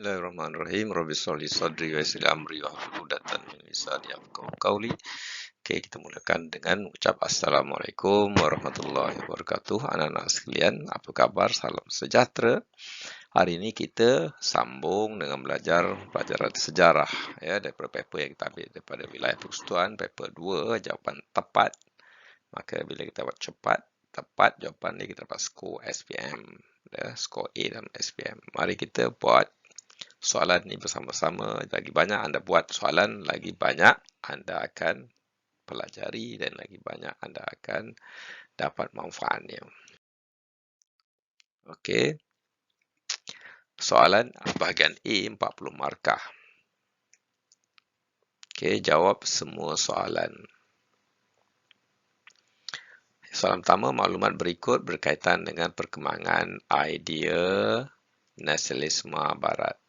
Bismillahirrahmanirrahim. Rabbi sholli sadri wa yassir amri wahlul 'uqdatam min lisani yafqahu qawli. Oke, kita mulakan dengan ucap Assalamualaikum warahmatullahi wabarakatuh. Anak-anak sekalian, apa kabar? Salam sejahtera. Hari ini kita sambung dengan belajar pelajaran sejarah ya daripada paper yang kita ambil daripada wilayah persekutuan, paper 2, jawapan tepat. Maka bila kita buat cepat, tepat jawapan ni kita dapat skor SPM. Ya, skor A dalam SPM. Mari kita buat soalan ni bersama-sama. Lagi banyak anda buat soalan, lagi banyak anda akan pelajari dan lagi banyak anda akan dapat manfaatnya. Okey. Soalan bahagian A 40 markah. Okey, jawab semua soalan. Soalan pertama, maklumat berikut berkaitan dengan perkembangan idea nasionalisme Barat.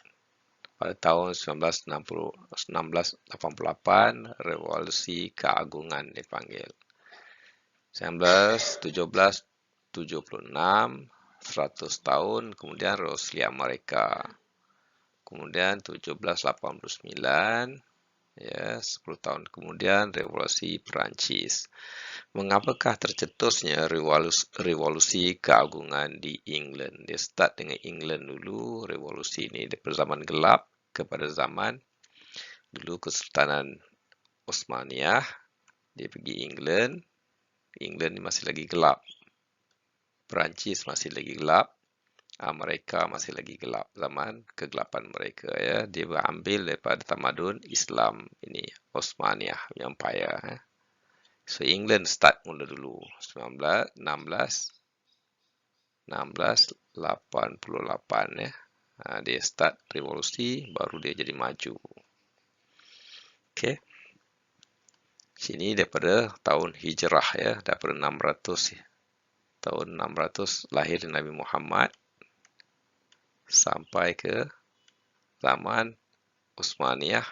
Pada tahun 1988, Revolusi Keagungan dipanggil. 1976, 100 tahun, kemudian Revolusi Amerika. Kemudian 1789, ya, 10 tahun kemudian Revolusi Perancis. Mengapakah tercetusnya revolusi keagungan di England? Dia start dengan England dulu, revolusi ini daripada zaman gelap kepada zaman dulu Kesultanan Osmaniyah. Dia pergi England. England ni masih lagi gelap. Perancis masih lagi gelap. Amerika masih lagi gelap. Zaman kegelapan mereka ya. Dia berambil daripada tamadun Islam ini, Osmaniyah Empire ya. So England start mula dulu 1688 ya. Dia start revolusi, baru dia jadi maju. Okey. Sini daripada tahun hijrah ya, daripada 600 tahun 600 lahir Nabi Muhammad sampai ke zaman Osmaniyah.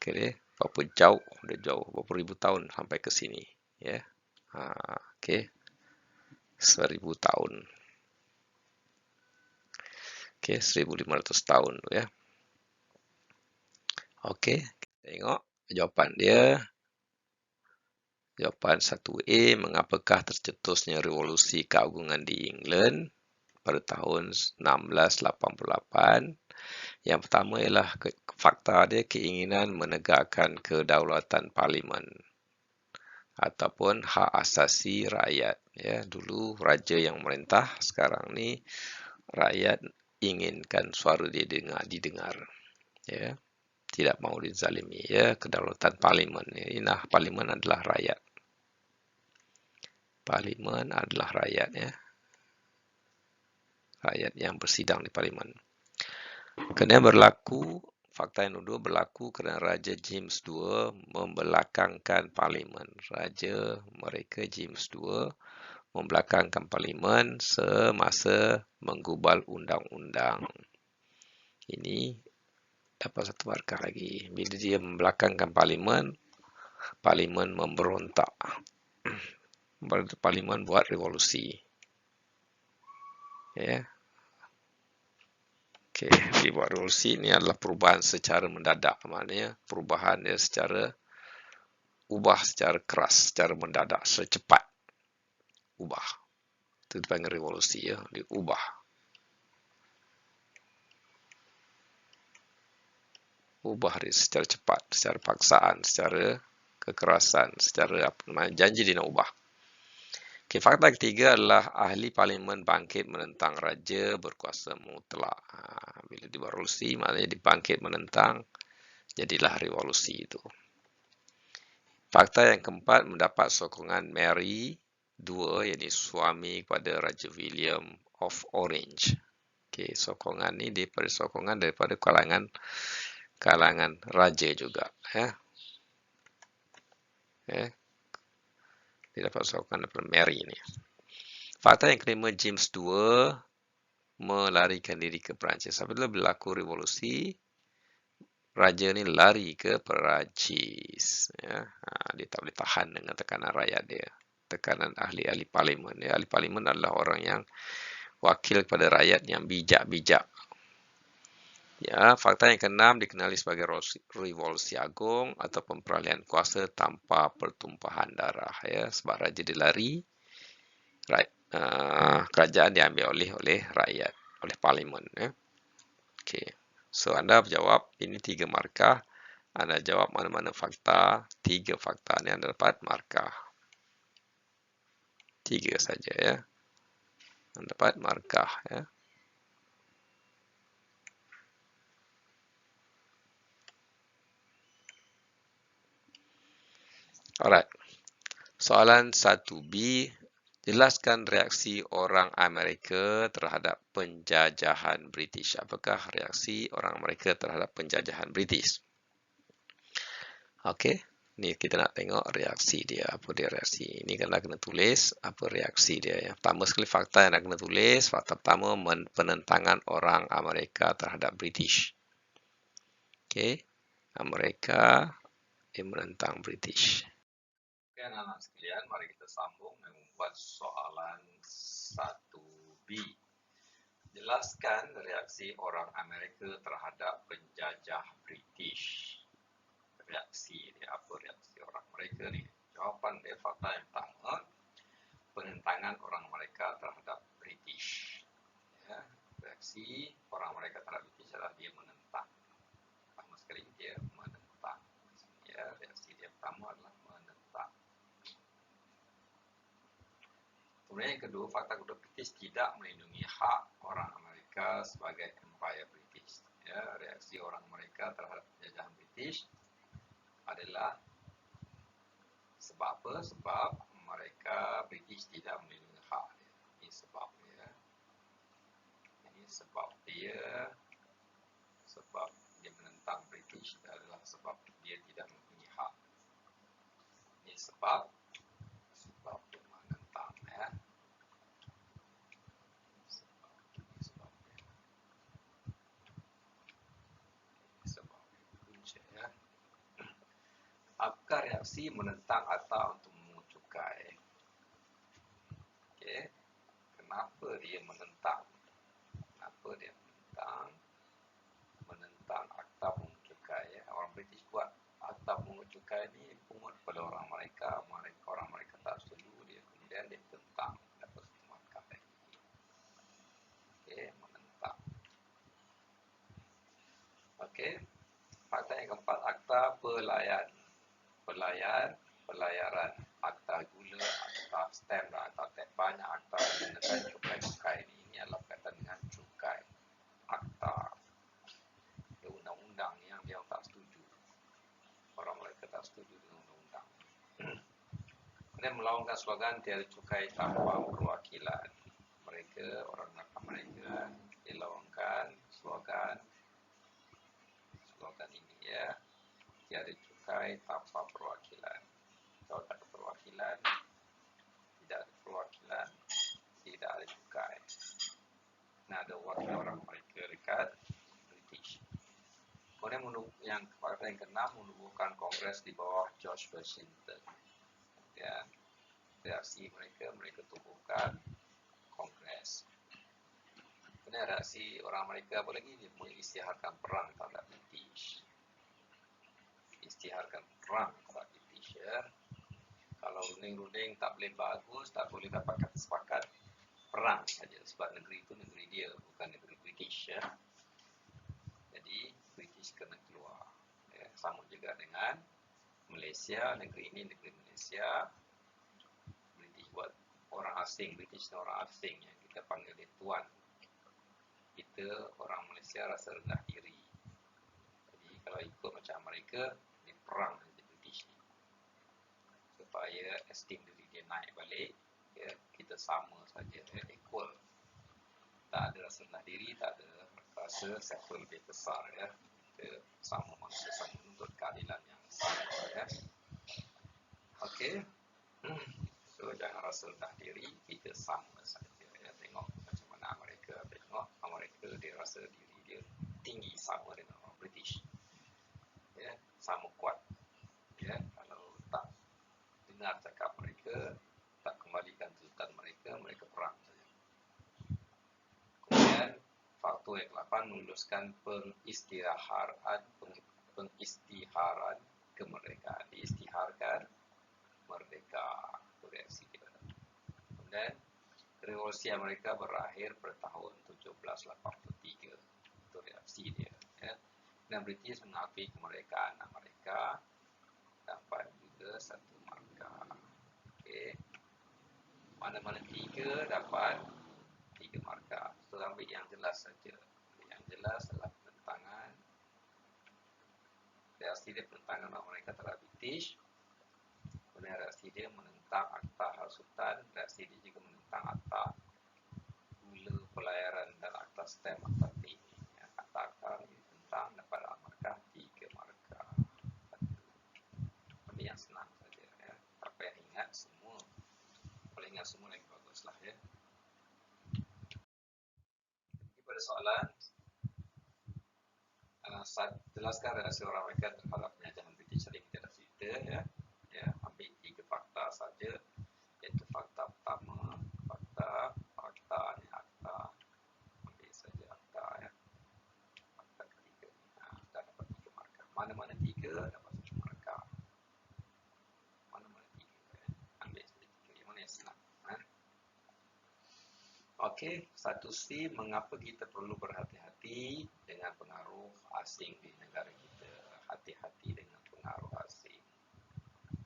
Okey, berapa jauh? Dah jauh berapa ribu tahun sampai ke sini ya. Okey. 1000 tahun. Okey, 1500 tahun tu ya. Okey, kita tengok jawapan dia. Jawapan 1A, mengapakah tercetusnya revolusi keagungan di England pada tahun 1688? Yang pertama ialah fakta dia keinginan menegakkan kedaulatan parlimen ataupun hak asasi rakyat ya. Dulu raja yang merintah, sekarang ni rakyat inginkan suara dia didengar ya. Tidak mahu dizalimi ya. Kedaulatan parlimen ini, parlimen adalah rakyat. Parlimen adalah rakyat ya. Rakyat yang bersidang di parlimen. Kerana berlaku, fakta yang kedua berlaku kerana Raja James II membelakangkan parlimen. Raja mereka James II membelakangkan parlimen semasa menggubal undang-undang. Ini dapat satu markah lagi. Bila dia membelakangkan parlimen, parlimen memberontak. Parlimen buat revolusi. Ya. Okey, dibuat revolusi ini adalah perubahan secara mendadak. Maknanya perubahan dia secara ubah secara keras, secara mendadak, secepat. Ubah. Itu dipanggil revolusi ya, diubah. Ubah dia secara cepat, secara paksaan, secara kekerasan, secara apa namanya, janji dia nak ubah. Okay, fakta ketiga adalah ahli parlimen bangkit menentang raja berkuasa mutlak. Bila dibuat revolusi, maknanya dibangkit menentang, jadilah revolusi itu. Fakta yang keempat, mendapat sokongan Mary II, iaitu suami kepada Raja William of Orange. Okay, sokongan ni daripada sokongan daripada kalangan raja juga. Ya. Dia dapat sokongan daripada Mary ni. Fakta yang kelima, James II melarikan diri ke Perancis. Apabila berlaku revolusi, raja ni lari ke Perancis. Ya. Dia tak boleh tahan dengan tekanan rakyat dia. Tekanan ahli-ahli parlimen. Ya. Ahli parlimen adalah orang yang wakil kepada rakyat yang bijak-bijak. Ya, fakta yang keenam dikenali sebagai revolusi agung atau peralihan kuasa tanpa pertumpahan darah. Ya, sebab raja dilari, kerajaan diambil oleh rakyat, oleh parlimen. Ya. Okey. So anda jawab ini 3 markah. Anda jawab mana-mana fakta, 3 fakta ni anda dapat markah. 3 saja ya. Anda dapat markah ya. Alright. Soalan 1B, jelaskan reaksi orang Amerika terhadap penjajahan British. Apakah reaksi orang Amerika terhadap penjajahan British? Okey, ni kita nak tengok reaksi dia. Apa dia reaksi? Ini kena tulis apa reaksi dia. Yang pertama sekali fakta yang nak kena tulis. Fakta pertama, penentangan orang Amerika terhadap British. Okey, Amerika dia menentang British. Oke, anak-anak sekalian, mari kita sambung dan membuat soalan 1B. Jelaskan reaksi orang Amerika terhadap penjajah British. Reaksi dia, apa reaksi orang Amerika ni? Jawapan dia fakta yang pertama, penentangan orang Amerika terhadap British. Ya, reaksi orang Amerika terhadap British adalah dia menentang. Pertama sekali dia menentang. Ya, reaksi dia pertama adalah menentang. Kemudian yang kedua, fakta kedua, British tidak melindungi hak orang Amerika sebagai Empire British. Ya, reaksi orang Amerika terhadap penjajahan British adalah sebab apa? Sebab mereka British tidak melindungi hak dia. Ini sebab dia. Ini sebab dia. Sebab dia menentang British adalah sebab dia tidak mempunyai hak. Ini sebab dia menentang ya. Apakah reaksi menentang atau untuk memungut cukai? Okey. Kenapa dia menentang? Kenapa dia menentang? Menentang akta pungut cukai ya. Orang British buat akta pungut cukai ni pungut pada orang mereka. Orang mereka tak setuju, dia kemudian dia tentang dapat satu markah lagi. Okey, menentang. Okey. Fakta yang keempat, akta pelayaran, akta gula, akta stamp, akta teks banyak, akta mengenai cukai-cukai ini adalah berkaitan dengan cukai. Akta undang-undang yang dia tak setuju. Orang mereka tak setuju dengan undang-undang. Kemudian melaungkan slogan tiada cukai tanpa perwakilan. Orang mereka dilaungkan slogan ini ya. Tiada cukai tanpa perwakilan. Kalau tak ada perwakilan, tidak ada perwakilan, tidak ada cukai. Nah, ada wakil orang mereka dekat British. Kemudian yang keenam, menubuhkan kongres di bawah George Washington. Dan reaksi mereka tubuhkan kongres. Kemudian reaksi orang Amerika apa lagi? Dia mengisytiharkan perang terhadap British. Isytiharkan perang terhadap British ya. Kalau runding-runding tak boleh bagus, tak boleh dapat kata sepakat, perang saja. Sebab negeri itu negeri dia, bukan negeri British ya. Jadi British kena keluar ya. Sama juga dengan Malaysia, negeri ini negeri Malaysia. British buat orang asing, British ni orang asing yang kita panggil dia tuan. Kita orang Malaysia rasa rendah diri. Jadi kalau ikut macam mereka, dia perang dengan British ni. Supaya esteem diri dia naik balik ya, kita sama saja ya, equal, tak ada rasa rendah diri, tak ada rasa siapa lebih besar ya, kita sama manusia, sama menuntut keadilan yang sama ya. Okey. So jangan rasa rendah diri, kita sama saja ya. Tengok macam mana Amerika, dia rasa diri dia tinggi sama dengan orang British ya, sama kuat ya. Kalau tak dengar cakap mereka, tak kembalikan tuntutan mereka perang saja. Kemudian Faktor yang ke-8 meluluskan pengistiharan kemerdekaan. Diistiharkan merdeka. Itu reaksi dia. Kemudian Revolusi Amerika berakhir pada tahun 1783. Itu reaksi dia. Ya. Dan British mengakui kemerdekaan Amerika, dapat juga 1 markah. Okey. Mana-mana 3 dapat 3 markah. So, ambil yang jelas saja. Yang jelas adalah penentangan. Reaksi dia penentangan Amerika terhadap British. Kemudian reaksi dia menentang Akta Hal Sultan. Reaksi dia juga menentang Akta Gula Pelayaran dan Akta Stem Akta T. Akta-akta ini tentang dapat markah 3 markah. Ini yang senang saja. Ya. Apa yang ingat semua. Kalau ingat semua lagi baguslah ya. Jadi pada soalan, jelaskan reaksi orang Amerika terhadap penjajahan British. Jadi kita dah cerita ya. Ya, ambil 3 fakta saja, iaitu fakta pertama, fakta ni akta, ambil saja akta ya, fakta ketiga ni, dah dapat 3 markah. Mana-mana 3 dapat 1 markah. Mana-mana 3 ya. Ambil saja 3, yang mana yang senang. Okey, 1C, mengapa kita perlu berhati-hati dengan pengaruh asing di negara kita? Hati-hati dengan pengaruh asing.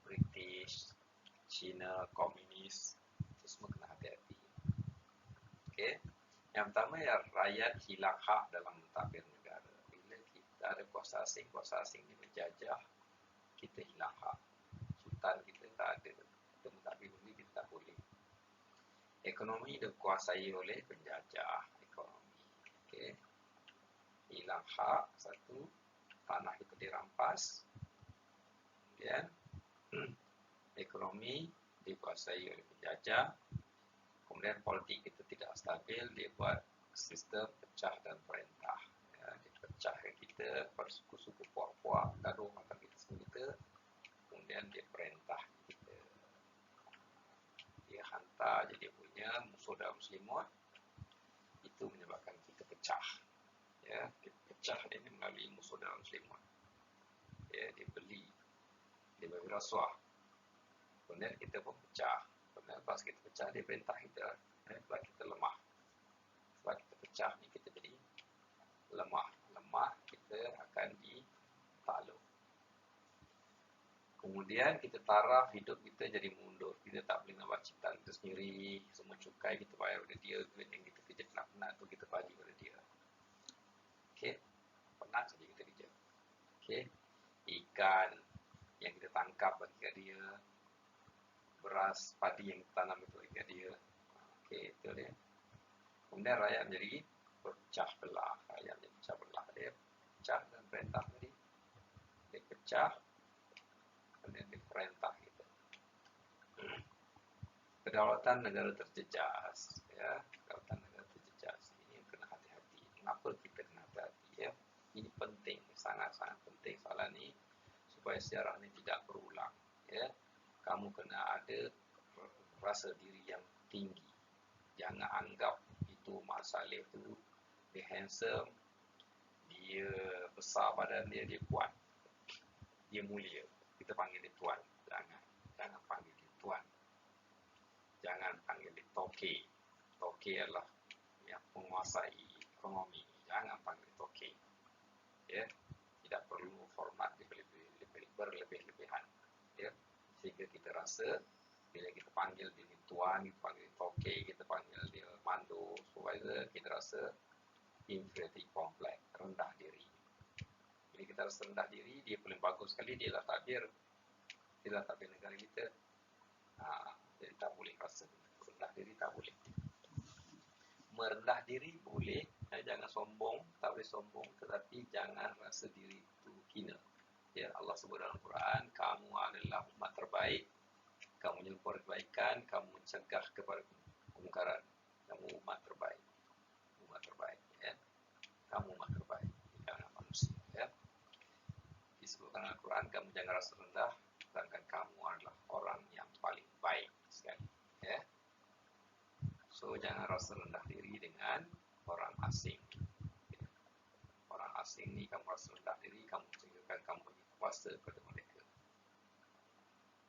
British, China, komunis, itu semua kena hati-hati. Okey. Yang pertama ya, rakyat hilang hak dalam mentadbir negara. Bila kita ada kuasa asing ni menjajah, kita hilang hak. Sultan kita tak ada. Kita mentadbir negeri kita tak boleh. Ekonomi dikuasai oleh penjajah ekonomi. Okey. Hilang hak, 1, tanah kita dirampas. Kemudian ekonomi dikuasai oleh penjajah. Kemudian politik kita tidak stabil, dia buat sistem pecah dan perintah. Ya, dia pecah kita, bersuku-suku puak-puak, gaduh antara kita semua kita. Kemudian dia perintah kita. Dia hantar jadi punya musuh dalam selimut. Itu menyebabkan kita pecah. Ya, dia pecah ini melalui musuh dalam selimut. Ya, dia beli rasuah. Kemudian kita pun pecah. Kemudian lepas kita pecah, dia perintah kita. Sebab kita lemah. Sebab kita pecah ni, kita jadi lemah. Lemah, kita akan ditakluk. Kemudian kita taraf hidup kita jadi mundur. Kita tak boleh nak buat ciptaan kita sendiri. Semua cukai kita bayar pada dia. Duit yang kita kerja penat-penat tu kita bagi pada dia. Okey. Penat saja kita kerja. Okey. Ikan yang kita tangkap bagi kat dia. Beras, padi yang tanam itu bagi kat dia. Okey, itu dia. Kemudian rakyat menjadi pecah belah. Rakyat menjadi pecah belah. Dia pecah dan perintah tadi. Dia pecah. Kemudian dia perintah kita. Kedaulatan negara terjejas. Ya, kedaulatan negara terjejas. Ini yang kena hati-hati. Kenapa kita kena hati-hati? Ya? Ini penting. Sangat-sangat penting soalan ini. Supaya sejarah ini tidak berulang. Ya. Kamu kena ada rasa diri yang tinggi. Jangan anggap itu Mak Saleh tu dia handsome, dia besar badan dia, dia kuat, dia mulia. Kita panggil dia tuan. Jangan panggil dia tuan. Jangan panggil dia toke. Toke adalah yang menguasai ekonomi. Jangan panggil toke. Ya, tidak perlu hormat berlebih-lebihan. Ya, sehingga kita rasa bila kita panggil dia tuan, kita panggil dia toke, kita panggil dia mando, supaya kita rasa inferiority complex, rendah diri. Bila kita rasa rendah diri, dia paling bagus sekali, dia lah takbir negara kita. Jadi tak boleh rasa rendah diri, tak boleh. Merendah diri boleh, jangan sombong, tak boleh sombong, tetapi jangan rasa diri itu hina. Ya, Allah sebut dalam Quran, kamu adalah umat terbaik, kamu menyupport kebaikan, kamu mencegah kepada kemungkaran. Kamu umat terbaik. Umat terbaik, ya. Kamu umat terbaik, jangan manusia, ya. Disebutkan dalam Al-Quran, kamu jangan rasa rendah, sedangkan kamu adalah orang yang paling baik sekali, ya. So, jangan rasa rendah diri dengan orang asing. ini kamu rasa rendah diri, kamu tinggalkan, kamu bagi kuasa kepada mereka.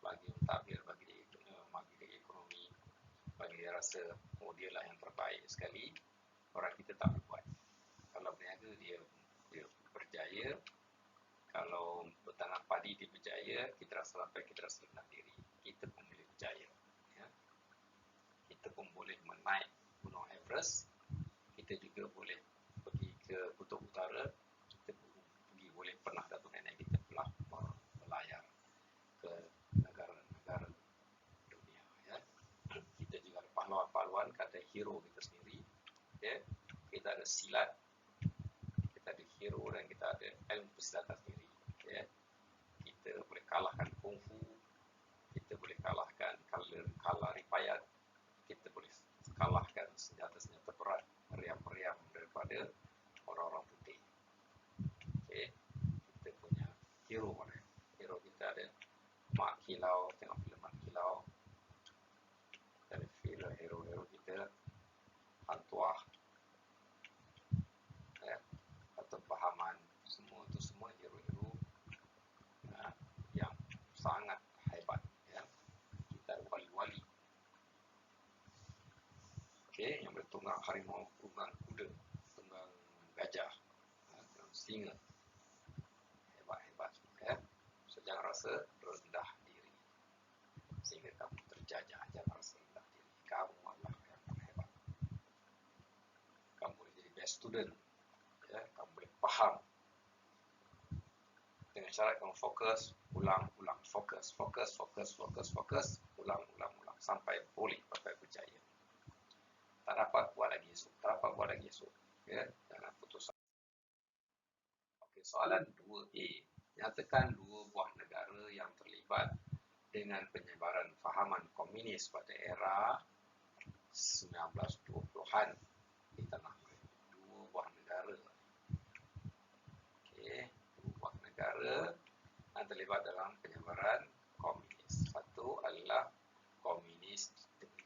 Bagi mentadbir, bagi dia ekonomi, bagi dia rasa, oh dia lah yang terbaik sekali, orang kita tak boleh buat. Kalau berniaga dia berjaya, kalau bertanam padi dia berjaya, kita rasa sampai kita rasa rendah diri, kita pun boleh berjaya. Ya. Kita pun boleh menaik Gunung Everest, kita juga boleh pergi ke Kutub Utara, kita boleh pernah datuk nenek kita pernah berlayar ke negara-negara dunia. Ya. Kita juga ada pahlawan-pahlawan, kata hero kita sendiri. Ya. Kita ada silat, kita ada hero, dan kita ada ilmu persilatan sendiri. Ya. Kita boleh kalahkan kungfu, kita boleh kalahkan kala ripayat, kita boleh kalahkan senjata-senjata berat, meriam-meriam daripada orang-orang putih. Okay. Kita punya hero mana? Hero kita ada Mak Kilau, tengok filem Mak Kilau. Ada filem hero-hero kita, Han Tuah, ya, atau Pahaman, semua itu semua hero-hero yang sangat hebat. Ya. Kita ada wali-wali. Okay, yang bertunggang harimau, tunggang kuda, tunggang gajah, tunggang singa, hebat-hebat. Ya. So, jangan rasa rendah diri sehingga kamu terjajah. Jangan rasa rendah diri. Kamu adalah yang terhebat. Kamu boleh jadi best student. Ya, kamu boleh faham. Dengan syarat kamu fokus, ulang-ulang, fokus, ulang, sampai boleh, sampai berjaya. Tak dapat buat lagi esok, ya, jangan putus asa. Okey, soalan 2A. Nyatakan dua buah negara yang terlibat dengan penyebaran fahaman komunis pada era 1920-an di tanah air. Dua buah negara. Okey, dua buah negara yang terlibat dalam penyebaran komunis. Satu adalah komunis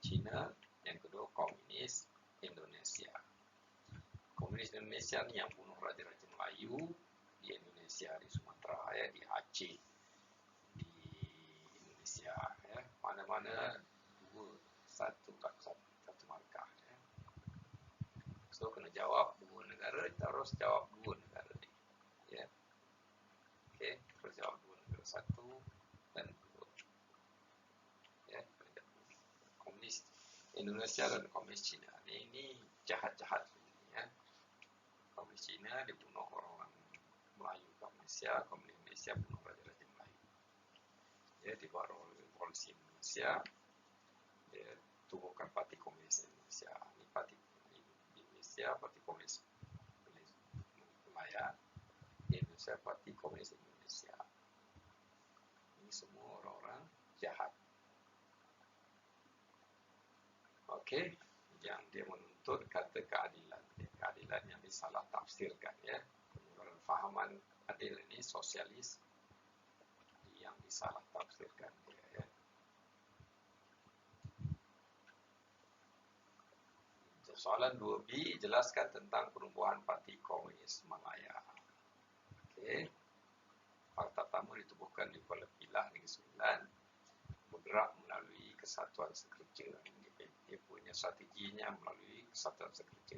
China, yang kedua komunis Indonesia. Komunis Indonesia ni yang bunuh raja-raja Melayu di Indonesia, di Sumatera, ya, di Aceh, di Indonesia, ya, mana-mana satu markah. Ya. So kena jawab dua negara, kita harus jawab dua negara ni. Ya. Okey, harus jawab dua negara, satu dan dua. Ya, komunis Indonesia dan komunis China. Ini jahat-jahat. Ya. Komunis China dibunuh orang-orang Melayu ke Malaysia, komunis Indonesia bunuh raja-raja Melayu. Ya, di bawah revolusi Indonesia, dia tubuhkan Parti Komunis Indonesia. Ini Parti Indonesia, Parti Komunis Malaya, di Indonesia Parti Komunis Indonesia. Ini semua orang-orang jahat. Okey, yang dia menuntut kata keadilan. Keadilan yang disalah tafsirkan, ya. Penyebaran fahaman adil ini sosialis yang disalah tafsirkan dia, ya. Soalan 2B, jelaskan tentang penubuhan Parti Komunis Malaya. Okey. Fakta pertama ditubuhkan di Kuala Pilah Negeri Sembilan, bergerak melalui Kesatuan Sekerja. Dia punya strateginya melalui Kesatuan Sekerja.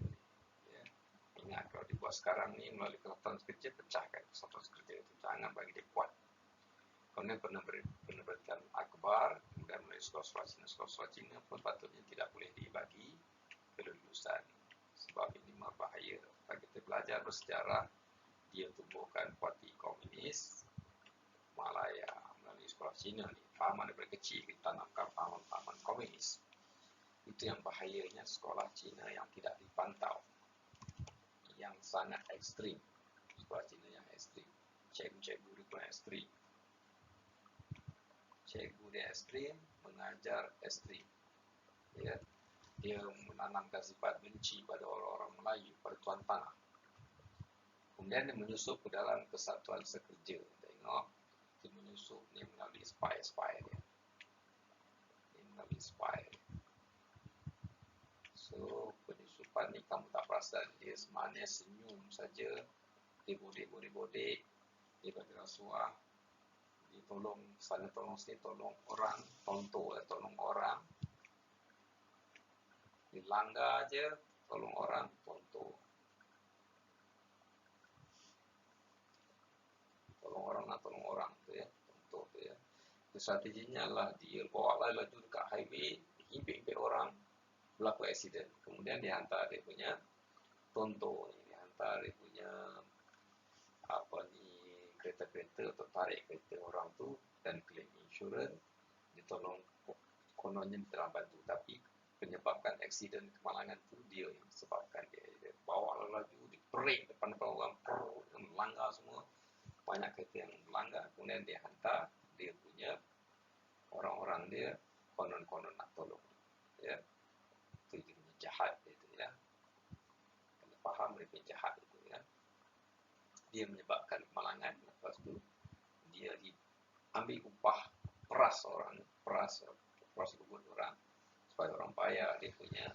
Ya. Ingat, kalau dibuat sekarang ni melalui Kesatuan Sekerja, pecahkan Kesatuan Sekerja itu, jangan bagi dia kuat. Kemudian penerbitan akhbar, kemudian melalui sekolah-sekolah Cina pun patutnya tidak boleh dibagi kelulusan, sebab ini berbahaya. Kalau kita belajar bersejarah, dia tubuhkan Parti Komunis Malaya melalui sekolah Cina ni. Fahaman daripada kecil kita tanamkan fahaman komunis. Itu yang bahayanya sekolah Cina yang tidak dipantau, yang sangat ekstrim. Sekolah Cina yang ekstrim, cikgu-cikgu dia pun ekstrim. Cikgu dia ekstrim, mengajar ekstrim. Ya. Dia menanamkan sifat benci pada orang-orang Melayu, pada tuan tanah. Kemudian dia menyusup ke dalam Kesatuan Sekerja. Tengok, dia menyusup ni melalui spy dia. Ini melalui spy. So, penyusupan ni kamu tak perasan, dia sebenarnya senyum saja Dibodek, dia bagi rasuah, ditolong sana tolong sini, tolong orang, tolong orang, dilanggar aja, tolong orang, tolong orang tu ya, tu ya. Strateginya lah dia bawa lah laju dekat highway, himpit orang, berlaku accident, kemudian dihantar dia punya dihantar dia punya apa ni kereta-kereta atau tarik kereta orang tu dan claim insurans, ditolong kononnya telah bantu, tapi penyebabkan accident kemalangan tu dia yang sebabkan dia bawa laju, di break depan orang, melanggar semua, banyak kereta yang melanggar, kemudian dia hantar dia punya orang-orang dia konon nak tolong ya. Itu dia punya jahat itu ya, kena faham dia punya jahat itu ya. Dia menyebabkan kemalangan, lepas tu dia diambil upah, peras orang supaya orang bayar dia punya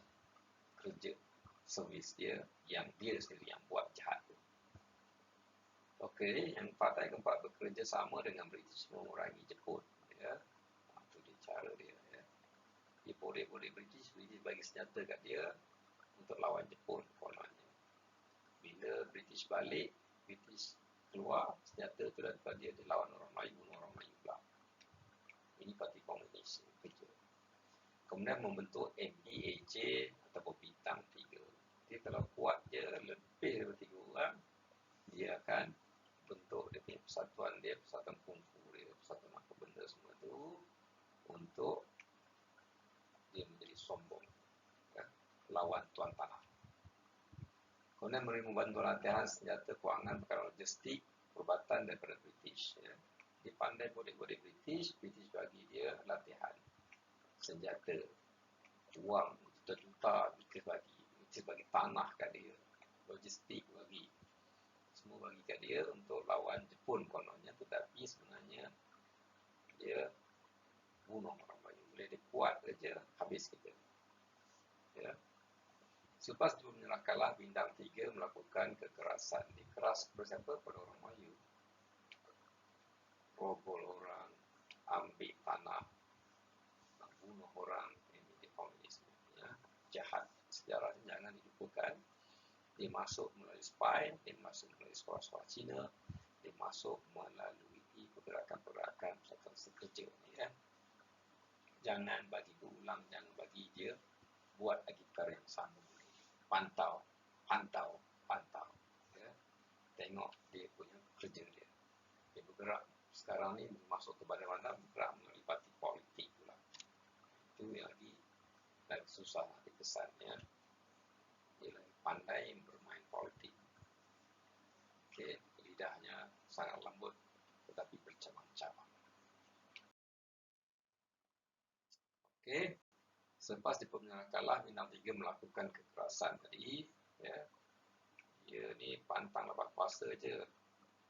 kerja servis dia yang dia sendiri yang buat jahat tu. Okey, yang partai keempat bekerja sama dengan British mengurangi Jepun ya. Itu dia cara dia ya. Dia boleh British bagi senjata kat dia untuk lawan Jepun kononnya. Bila British balik, British keluar, senjata tu daripada dia lawan orang Melayu, bunuh orang Melayu pula. Ini parti komunis kerja. Kemudian membentuk MPAJ ataupun bintang 3. Dia kalau kuat je lebih daripada 3 orang, dia akan bentuk dia punya persatuan kungfu dia, persatuan apa benda semua tu untuk dia menjadi sombong ya, lawan tuan tanah. Kemudian menerima bantuan latihan senjata, kewangan, perkara logistik, perubatan daripada British ya. Dia pandai bodek British bagi dia latihan, senjata, wang juta-juta, British bagi tanah kat dia, logistik bagi, semua bagi kat dia untuk lawan Jepun kononnya, tetapi sebenarnya dia bunuh orang Melayu. Bila dia kuat saja, habis kita ya. Selepas itu menyerah kalah, bintang 3 melakukan kekerasan. Dikeras kepada siapa? Pada orang Melayu. Rogol orang, ambil tanah, bunuh orang, ini dia komunisme ya. Jahat, sejarahnya jangan dilupakan. Dia masuk melalui spy, dia masuk melalui sekolah-sekolah Cina, dia masuk melalui pergerakan-pergerakan persatuan sekerja ya. Jangan bagi berulang, jangan bagi dia buat lagi perkara yang sama. Pantau ya. Tengok dia punya kerja dia. Dia bergerak sekarang ni masuk ke mana-mana, bergerak melalui parti politik pula. Itu yang lagi susah nanti kesannya. Dia lagi pandai bermain politik. Okey, lidahnya sangat lembut tetapi bercabang-cabang. Okey, selepas dipemenang kalah, bintang 3 melakukan kekerasan tadi ya. Dia ni pantang lepas kuasa je,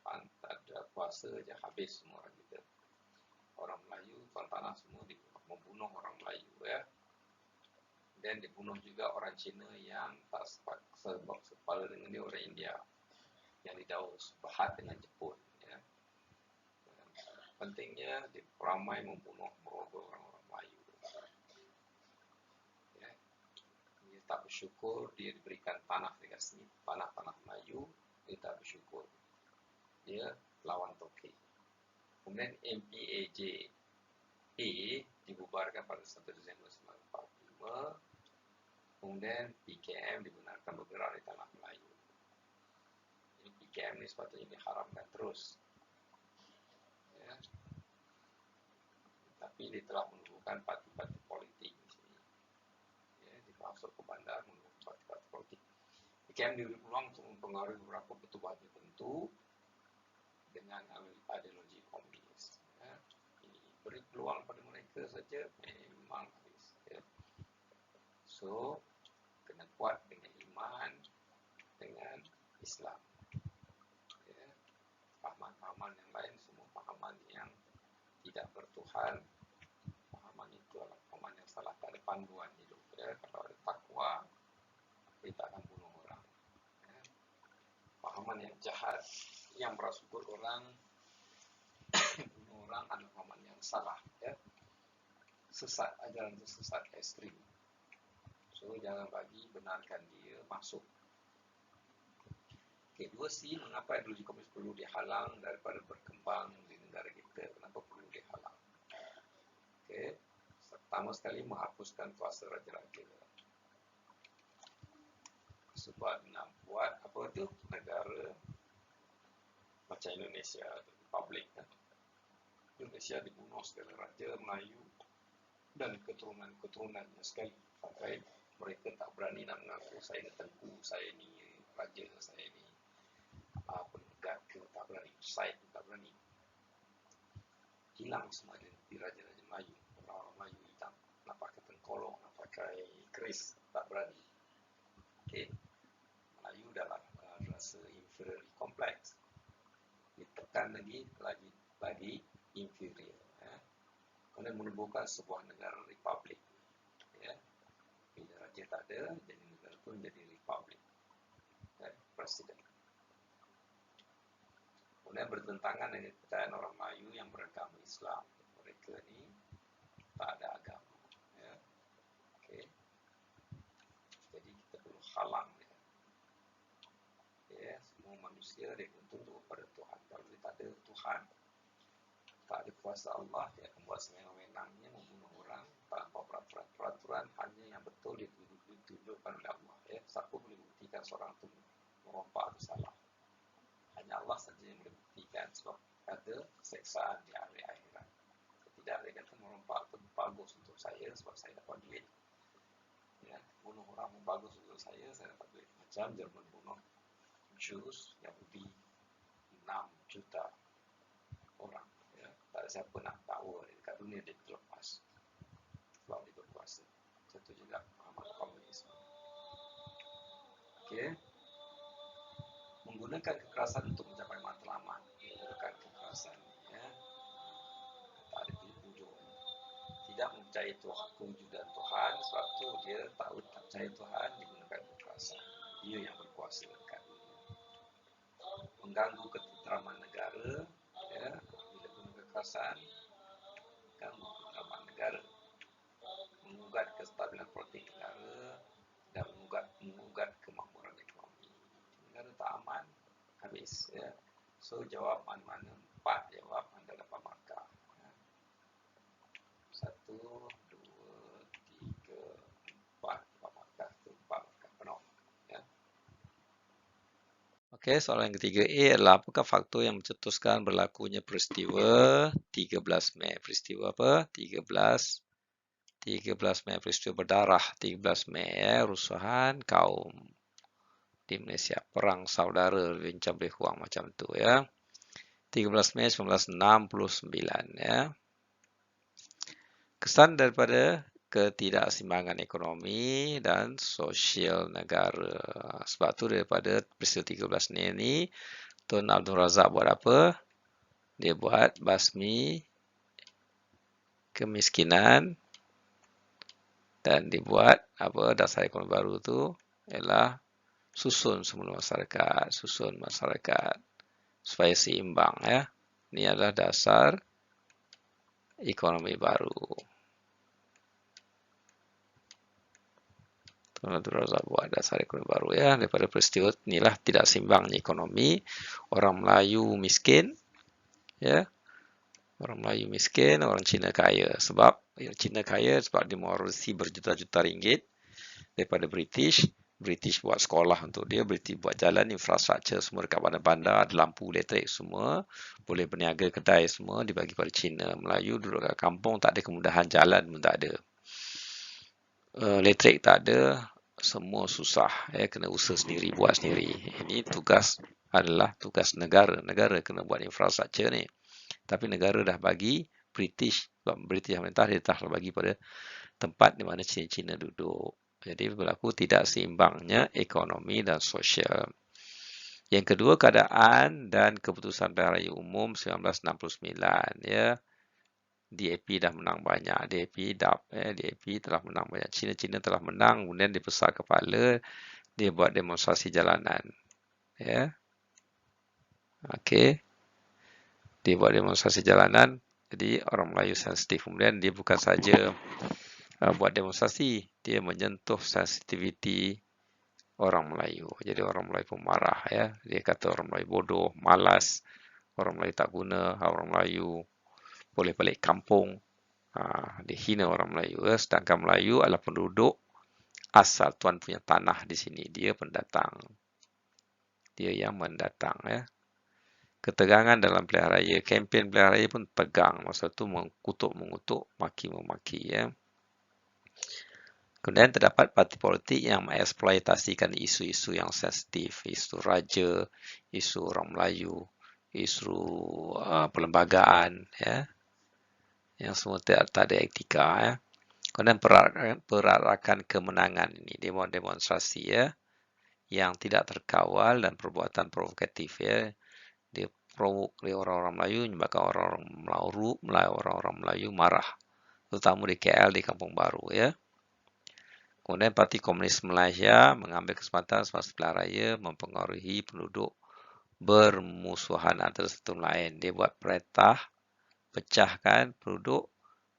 ada kuasa je habis semua orang kita. Orang Melayu, tuan tanah semua membunuh orang Melayu ya. Dan dibunuh juga orang Cina yang tak sepala dengan dia, orang India yang didaus berhad dengan Jepun ya. Pentingnya dia ramai membunuh merogol orang-orang Melayu ya. Dia tak bersyukur dia diberikan tanah dekat sini, tanah-tanah Melayu, dia tak bersyukur, dia lawan Toke. Kemudian MPAJ dibubarkan pada 1 Disember 1945. Kemudian PKM dibenarkan bergerak di tanah Melayu. Jadi PKM ni sepatutnya diharamkan terus ya. Tapi dia telah menubuhkan parti-parti politik di sini ya, dia masuk ke bandar menubuhkan parti-parti politik. PKM diberi peluang untuk mempengaruhi beberapa petugas tertentu dengan ideologi komunis ya. Ini beri peluang pada mereka saja memang habis ya. So kena kuat dengan iman, dengan Islam ya. Pahaman-pahaman yang lain semua pahaman yang tidak bertuhan. Pahaman itu adalah pahaman yang salah, tak ada panduan hidup ya. Kalau ada takwa, dia tak akan bunuh orang ya. Pahaman paman yang jahat, yang merasuki orang, bunuh orang adalah paman yang salah, ya. Sesat, ajaran itu sesat ekstrim. So jangan bagi benarkan dia masuk. Kedua sih, mengapa ideologi komunis perlu dihalang daripada berkembang di negara kita? Kenapa perlu dihalang? Oke, pertama sekali menghapuskan kuasa raja-raja. Sebab nak buat apa tu negara macam Indonesia, republik kan? Indonesia dibunuh segala raja Melayu dan keturunan-keturunannya sekali, sampai mereka tak berani nak mengaku saya ni tengku, saya ni raja, saya ni penegak ke, tak berani, saya pun tak berani. Hilang semua identiti raja-raja Melayu, orang-orang Melayu hitam, nak pakai tengkolok, nak pakai keris, tak berani. Okay. Melayu dalam rasa inferiority complex, ditekan lagi inferior, ya. Kemudian menubuhkan sebuah negara republik, ya. Bila raja tak ada, jadi negara pun menjadi republik, ya. Presiden. Kemudian bertentangan dengan kepercayaan orang Melayu yang beragama Islam. Mereka ni tak ada agama, ya. Okay. Jadi kita perlu halang dia. Ya, semua manusia dia tunduk pada Tuhan. Kalau dia tak ada Tuhan, tak ada kuasa Allah, dia akan buat sewenang-wenangnya membunuh orang tanpa peraturan hanya yang betul ditunjukkan oleh Allah. Ya, siapa boleh buktikan seorang itu merompak atau salah? Hanya Allah saja yang boleh buktikan, sebab ada seksaan di hari akhirat. Tidak ada kata merompak itu bagus untuk saya sebab saya dapat duit. Ya, bunuh orang bagus untuk saya dapat duit. Macam Jerman bunuh Jews, Yahudi 6 juta orang. Ya, tak ada siapa nak tahu dekat dunia dia terlepas sebab dia berkuasa. Satu juga pemahaman komunisme. Okay. Menggunakan kekerasan untuk mencapai matlamat, menggunakan kekerasan, ya. Tak ada ujung. Tidak mempercayai kewujudan Tuhan, sebab tu dia tak percaya Tuhan, digunakan kekerasan. Dia yang berkuasa dekat dunia. Mengganggu ketenteraman negara, ya. Bila guna kekerasan, ganggu ketenteraman negara. Mengugat kestabilan politik negara dan mengugat kemakmuran ekonomi. Negara tak aman, habis, ya. So jawab mana-mana 4 jawab, anda dapat markah. 1, 2, 3, 4 markah, 4 markah penuh, ya. Okey, soalan yang ketiga A adalah apakah faktor yang mencetuskan berlakunya peristiwa 13 Mei? Peristiwa apa? 13 Mei, peristiwa berdarah 13 Mei, ya, rusuhan kaum di Malaysia, perang saudara bincang berhuang macam tu, ya. 13 Mei 1969, ya. Kesan daripada ketidakseimbangan ekonomi dan sosial negara. Sebab tu daripada peristiwa 13 Mei ni, Tun Abdul Razak buat apa? Dia buat basmi kemiskinan dan dibuat apa dasar ekonomi baru tu ialah susun semula masyarakat, supaya seimbang, ya. Ini adalah dasar ekonomi baru. Tuan Abdul Razak buat dasar ekonomi baru, ya. Daripada peristiwa inilah tidak seimbangnya ekonomi, orang Melayu miskin, ya. Orang Melayu miskin, orang Cina kaya. Sebab Cina kaya sebab dia mengurusi berjuta-juta ringgit daripada British. British buat sekolah untuk dia, British buat jalan, infrastruktur semua dekat bandar-bandar, ada lampu elektrik semua, boleh berniaga kedai semua dibagi pada Cina. Melayu duduk kat kampung, tak ada kemudahan, jalan pun tak ada. Elektrik tak ada, semua susah, ya, kena usaha sendiri, buat sendiri. Ini adalah tugas negara. Negara kena buat infrastruktur ni. Tapi negara dah bagi British, sebab British yang mentah, dia telah bagi pada tempat di mana Cina-Cina duduk. Jadi berlaku tidak seimbangnya ekonomi dan sosial. Yang kedua, keadaan dan keputusan pilihan raya umum 1969, ya. DAP dah menang banyak, DAP telah menang banyak. Cina-Cina telah menang, kemudian dia besar kepala, dia buat demonstrasi jalanan, ya. Okey. Dia buat demonstrasi jalanan, jadi orang Melayu sensitif. Kemudian dia bukan saja buat demonstrasi, dia menyentuh sensitiviti orang Melayu. Jadi orang Melayu pun marah ya. Dia kata orang Melayu bodoh, malas, orang Melayu tak guna, orang Melayu boleh balik kampung. Dia hina orang Melayu ya. Sedangkan Melayu adalah penduduk asal tuan punya tanah di sini. Dia pendatang. Dia yang mendatang ya. Ketegangan dalam pilihan raya, kempen pilihan raya pun tegang. Masa tu mengutuk, maki-memaki ya. Kemudian terdapat parti politik yang mengeksploitasikan isu-isu yang sensitif, isu raja, isu orang Melayu, isu perlembagaan ya. Yang semua tak ada etika ya. Kemudian perarakan kemenangan ini, demonstrasi ya, yang tidak terkawal dan perbuatan provokatif ya. Dia provok oleh orang-orang Melayu menyebabkan orang-orang Melayu marah, terutama di KL, di Kampung Baru ya. Kemudian Parti Komunis Malaysia mengambil kesempatan semasa pilihan raya mempengaruhi penduduk bermusuhan antara satu lain. Dia buat perintah pecahkan penduduk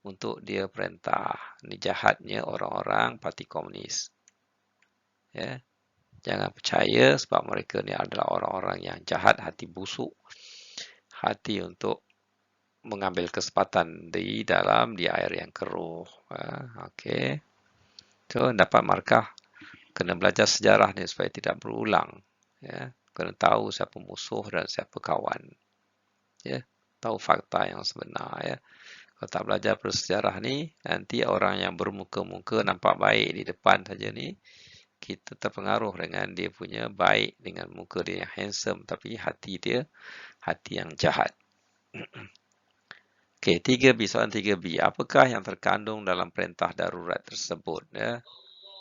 untuk dia perintah. Ini jahatnya orang-orang Parti Komunis. Ya. Jangan percaya sebab mereka ni adalah orang-orang yang jahat, hati busuk, hati untuk mengambil kesempatan di air yang keruh. Okey. So, dapat markah. Kena belajar sejarah ni supaya tidak berulang. Ya. Kena tahu siapa musuh dan siapa kawan. Ya. Tahu fakta yang sebenar. Ya. Kalau tak belajar bersejarah ni, nanti orang yang bermuka-muka nampak baik di depan saja ni, kita terpengaruh dengan dia punya baik, dengan muka dia yang handsome, tapi hati dia, hati yang jahat. Okey, 3B, soalan 3B. Apakah yang terkandung dalam perintah darurat tersebut? Ya?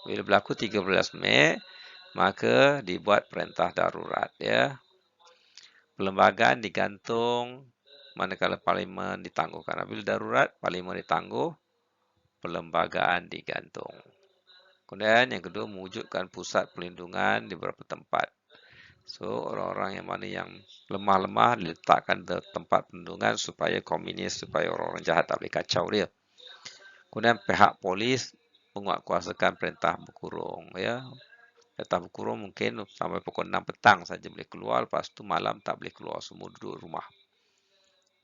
Bila berlaku 13 Mei, maka dibuat perintah darurat. Ya? Perlembagaan digantung manakala parlimen ditangguhkan. Bila darurat, parlimen ditangguh, perlembagaan digantung. Kemudian yang kedua, mewujudkan pusat perlindungan di beberapa tempat. So, orang-orang yang mana yang lemah-lemah diletakkan di tempat perlindungan supaya komunis, supaya orang-orang jahat tak boleh kacau dia. Kemudian pihak polis menguatkuasakan perintah berkurung. Ya. Perintah berkurung mungkin sampai pukul 6 petang saja boleh keluar, lepas tu malam tak boleh keluar, semua duduk rumah.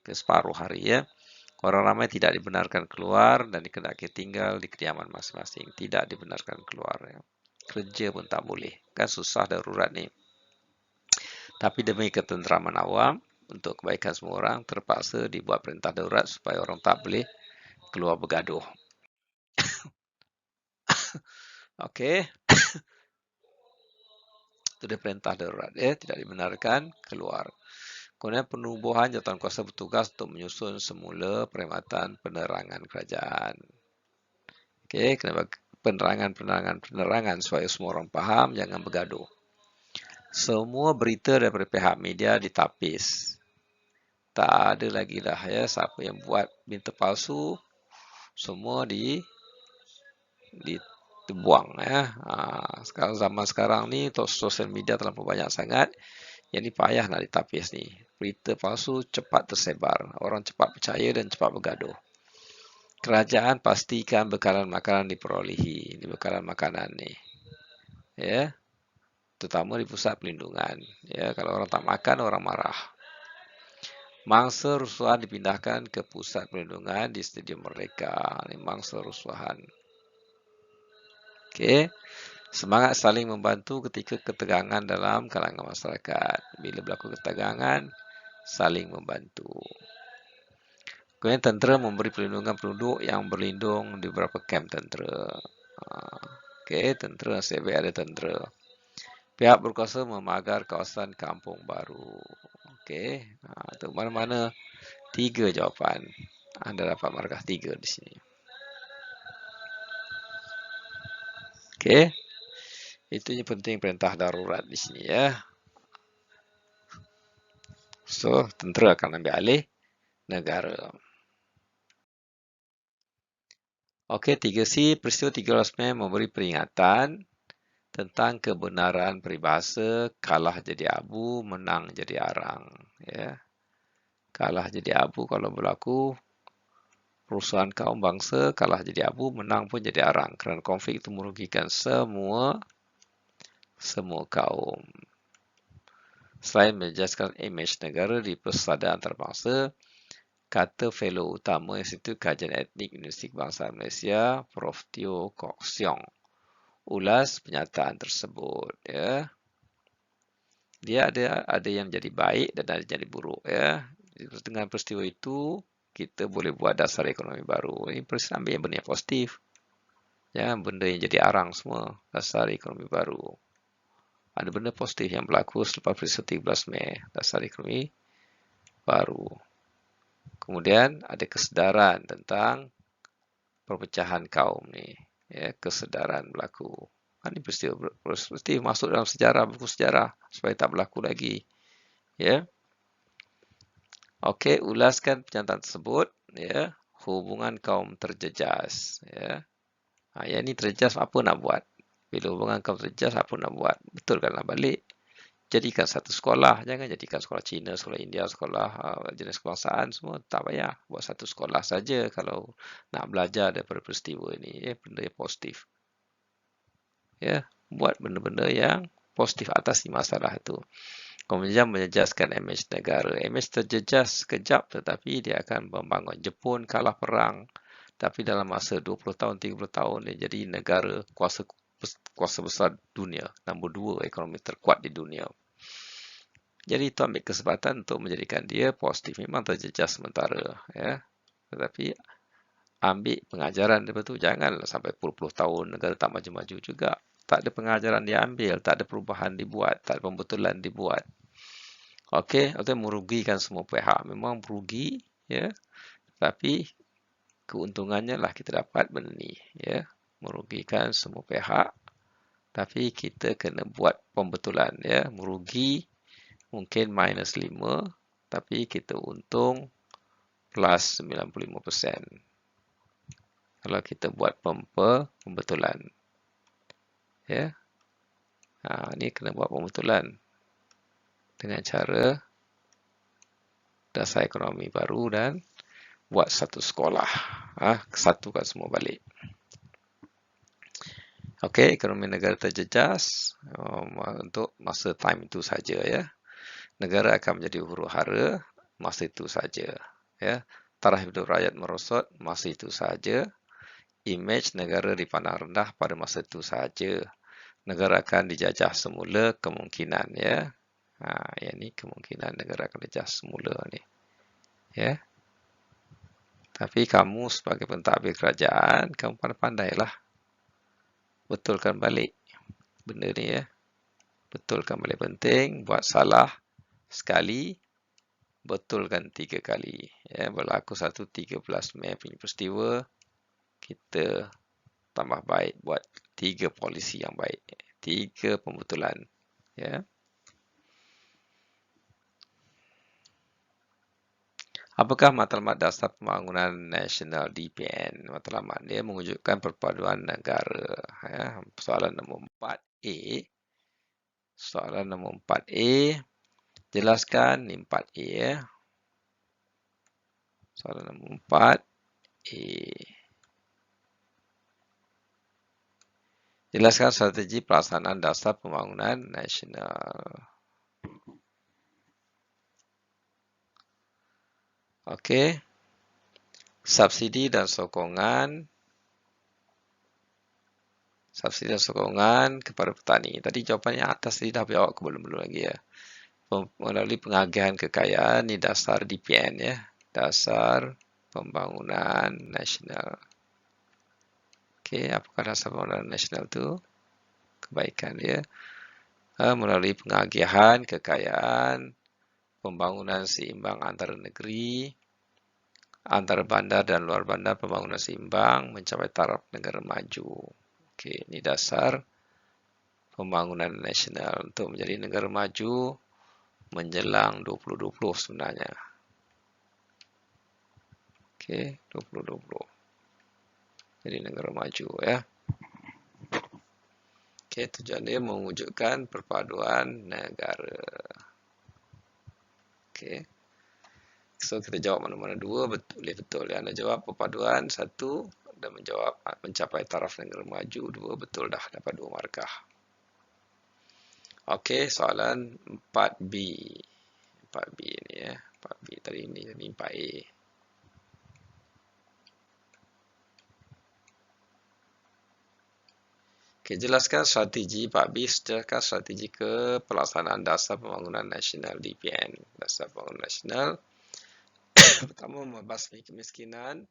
Ke separuh hari ya. Orang ramai tidak dibenarkan keluar dan dikenaki tinggal di kediaman masing-masing. Tidak dibenarkan keluar. Ya. Kerja pun tak boleh. Kan susah darurat ni. Tapi demi ketenteraman awam, untuk kebaikan semua orang, terpaksa dibuat perintah darurat supaya orang tak boleh keluar bergaduh. Okey. Itu dia perintah darurat. Tidak dibenarkan keluar. Kemudian penubuhan jawatankuasa bertugas untuk menyusun semula perkhidmatan penerangan kerajaan. Okey, kena penerangan supaya semua orang faham, jangan bergaduh. Semua berita daripada pihak media ditapis. Tak ada lagi dah ya siapa yang buat berita palsu, semua dibuang ya. Sekarang zaman sekarang ni sosial media terlalu banyak sangat, yang ni payah nak ditapis ni. Berita palsu cepat tersebar, orang cepat percaya dan cepat bergaduh. Kerajaan pastikan bekalan makanan diperolehi, bekalan makanan ni. Ya. Terutama di pusat perlindungan. Ya, kalau orang tak makan, orang marah. Mangsa rusuhan dipindahkan ke pusat perlindungan di Stadium Merdeka. Ini mangsa rusuhan. Okey. Semangat saling membantu ketika ketegangan dalam kalangan masyarakat. Bila berlaku ketegangan, saling membantu. Kemudian tentera memberi perlindungan penduduk yang berlindung di beberapa kamp tentera. Okey, tentera, nasib baik ada tentera. Pihak berkuasa memagar kawasan Kampung Baru. Okey, itu mana-mana 3 jawapan. Anda dapat markah 3 di sini. Okey. Itu yang penting perintah darurat di sini ya. So, tentera akan ambil alih negara. Okey, 3C, peristiwa 13 Mei memberi peringatan tentang kebenaran peribahasa kalah jadi abu, menang jadi arang. Ya. Kalah jadi abu kalau berlaku perusahaan kaum bangsa, kalah jadi abu, menang pun jadi arang. Kerana konflik itu merugikan semua kaum. Selain menjejaskan imej negara di persadaran antarabangsa, kata fellow utama Institut Kajian Etnik Universiti Kebangsaan Malaysia, Prof. Teo Kok Siong, ulas pernyataan tersebut. Ya. Dia ada yang jadi baik dan ada yang jadi buruk. Ya. Dengan peristiwa itu, kita boleh buat dasar ekonomi baru. Ini ambil yang benda yang positif. Ya, benda yang jadi arang semua, dasar ekonomi baru. Ada benda positif yang berlaku selepas peristiwa 13 Mei, dasar ekonomi baru. Kemudian ada kesedaran tentang perpecahan kaum ni. Ya, kesedaran berlaku. Ini peristiwa masuk dalam sejarah, buku sejarah supaya tak berlaku lagi. Ya. Okey, ulaskan pernyataan tersebut. Ya, hubungan kaum terjejas. Ya. Yang ni terjejas apa nak buat? Bila hubungan kaum terjejas apa nak buat? Betulkanlah balik. Jadikan satu sekolah, jangan jadikan sekolah Cina, sekolah India, sekolah jenis kebangsaan semua, tak payah. Buat satu sekolah saja kalau nak belajar daripada peristiwa ini, benda yang positif. Ya, buat benda-benda yang positif atasi masalah itu. Kemudian menjejaskan imej negara. Imej terjejas sekejap tetapi dia akan membangun. Jepun kalah perang, tapi dalam masa 20 tahun, 30 tahun dia jadi negara kuasa besar dunia, nombor 2 ekonomi terkuat di dunia. Jadi itu ambil kesempatan untuk menjadikan dia positif. Memang terjejas sementara. Ya. Tetapi ambil pengajaran daripada itu. Janganlah sampai puluh-puluh tahun negara tak maju-maju juga. Tak ada pengajaran dia ambil. Tak ada perubahan dibuat. Tak ada pembetulan dibuat. Okey, itu merugikan semua pihak. Memang merugi. Ya. Tapi keuntungannya lah kita dapat benda ni. Ya. Merugikan semua pihak. Tapi kita kena buat pembetulan. Ya. Merugi mungkin minus 5, tapi kita untung plus 95%. Kalau kita buat pembetulan. Ya. Ini kena buat pembetulan. Dengan cara dasar ekonomi baru dan buat satu sekolah. Satukan semua balik. Okey, ekonomi negara terjejas untuk masa time itu saja. Ya. Negara akan menjadi huru-hara masa itu saja. Ya. Taraf hidup rakyat merosot masa itu saja. Imej negara dipandang rendah pada masa itu saja. Negara akan dijajah semula kemungkinan. Ya. Yang ni kemungkinan negara akan dijajah semula ni. Ya. Tapi kamu sebagai pentadbir kerajaan, kamu pandai-pandailah. Betulkan balik benda ni. Ya. Betulkan balik penting. Buat salah sekali, betulkan 3 kali. Ya, berlaku 13 Mei punya peristiwa, kita tambah baik buat 3 polisi yang baik. 3 pembetulan. Ya. Apakah matlamat dasar pembangunan nasional DPN? Matlamat dia mewujudkan perpaduan negara. Ya. Soalan nombor 4A. Soalan nombor 4A. Jelaskan ni 4A. Ya. Soalan nombor 4A. Jelaskan strategi pelaksanaan dasar pembangunan nasional. Okey. Subsidi dan sokongan. Subsidi dan sokongan kepada petani. Tadi jawapannya atas tadi dah jawab ke belum lagi ya. Melalui pengagihan kekayaan ni dasar DPN ya. Dasar pembangunan nasional. Okey, apakah dasar pembangunan nasional tu? Kebaikan dia. Melalui pengagihan kekayaan, pembangunan seimbang antara negeri, antara bandar dan luar bandar, pembangunan seimbang mencapai taraf negara maju. Okey, ini dasar pembangunan nasional untuk menjadi negara maju menjelang 2020 sebenarnya. Okey, 2020. Jadi negara maju ya. Okey, tujuan dia mewujudkan perpaduan negara. Okey. So, kita jawab mana-mana dua, betul. Yang anda jawab perpaduan, satu, dan menjawab mencapai taraf negara maju, dua, betul dah, dapat 2 markah. Okey, soalan 4B. 4B ni ya. 4B tadi ni 4A. Okay, jelaskan strategi Pak Bis, jelaskan strategi ke pelaksanaan dasar pembangunan nasional DPN. Dasar pembangunan nasional pertama, membasmi kemiskinan.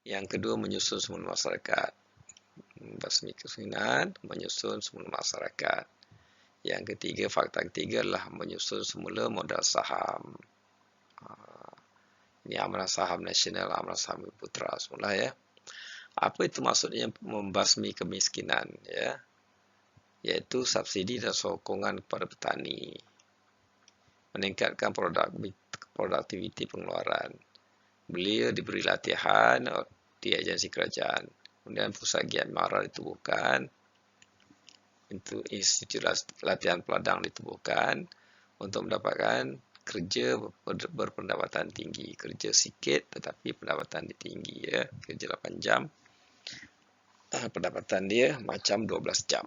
Yang kedua, menyusun semula masyarakat. Membasmi kemiskinan, menyusun semula masyarakat. Yang ketiga, fakta ketiga adalah menyusun semula modal saham. Ini amanah saham nasional, amanah saham Bumiputera semula ya. Apa itu maksudnya membasmi kemiskinan ya? Iaitu subsidi dan sokongan kepada petani, meningkatkan produktiviti pengeluaran. Beliau diberi latihan di agensi kerajaan, kemudian pusat giat mara ditubuhkan, institut latihan peladang ditubuhkan untuk mendapatkan kerja berpendapatan tinggi, kerja sikit tetapi pendapatan tinggi ya, kerja 8 jam. Pendapatan dia macam 12 jam.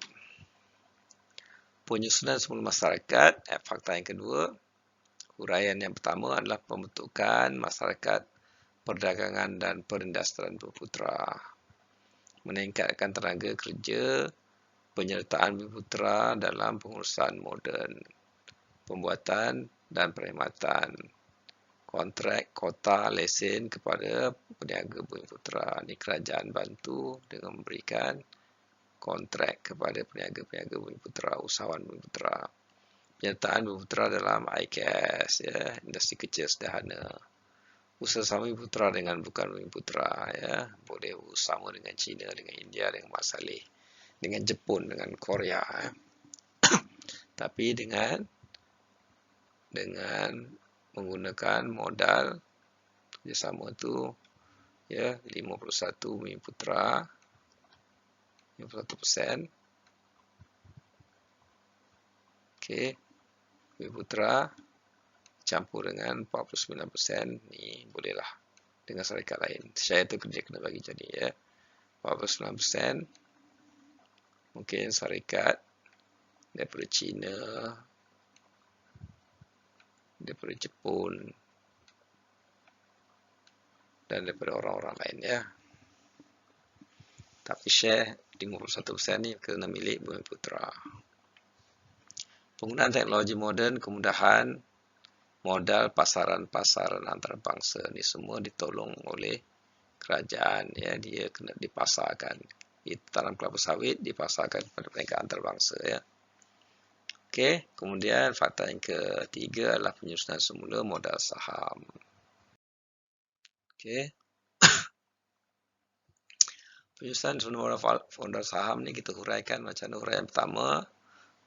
Penyusunan semula masyarakat, fakta yang kedua. Huraian yang pertama adalah pembentukan masyarakat perdagangan dan perindustrian Bumiputera. Meningkatkan tenaga kerja, penyertaan Bumiputera dalam pengurusan moden, pembuatan dan perkhidmatan, kontrak, kota, lesen kepada peniaga Bumiputera. Ini kerajaan bantu dengan memberikan kontrak kepada peniaga-peniaga Bumiputera, usahawan Bumiputera. Penyertaan Bumiputera dalam IKS, ya, industri kecil sederhana. Usaha sama Bumiputera dengan bukan Bumiputera, ya, boleh bersama dengan China, dengan India, dengan Mak Saleh, dengan Jepun, dengan Korea, ya. Tapi dengan menggunakan modal kerjasama tu ya 51 Bumiputera 51%. Okey, Bumiputera campur dengan 49%, ni bolehlah dengan syarikat lain. Saya tu kerja kena bagi jadi ya. 49% mungkin syarikat daripada China, daripada Jepun dan daripada orang-orang lain ya. Tapi share 51% ni kena milik Bumiputera. Penggunaan teknologi moden, kemudahan modal, pasaran-pasaran antarabangsa ni semua ditolong oleh kerajaan ya, dia kena dipasarkan. Tanam kelapa sawit dipasarkan kepada mereka antarabangsa ya. Okey, kemudian fakta yang ketiga adalah penyusunan semula modal saham. Okey. Penyusunan semula modal saham ni kita huraikan macam mana. Huraian pertama,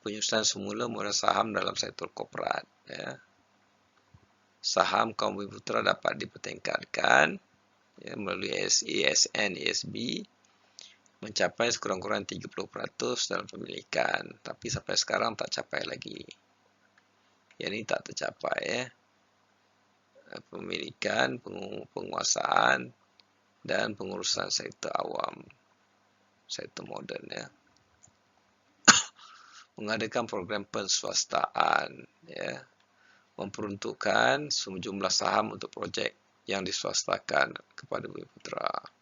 penyusunan semula modal saham dalam sektor korporat ya. Saham kaum Bumiputera dapat dipertingkatkan ya, melalui ASN, ASB mencapai sekurang-kurang 30% dalam pemilikan, tapi sampai sekarang tak capai lagi. Yang ini tak tercapai ya. Pemilikan, penguasaan dan pengurusan sektor awam, sektor moden ya. Mengadakan program penswastaan ya, memperuntukkan sejumlah saham untuk projek yang diswastakan kepada Bumiputera.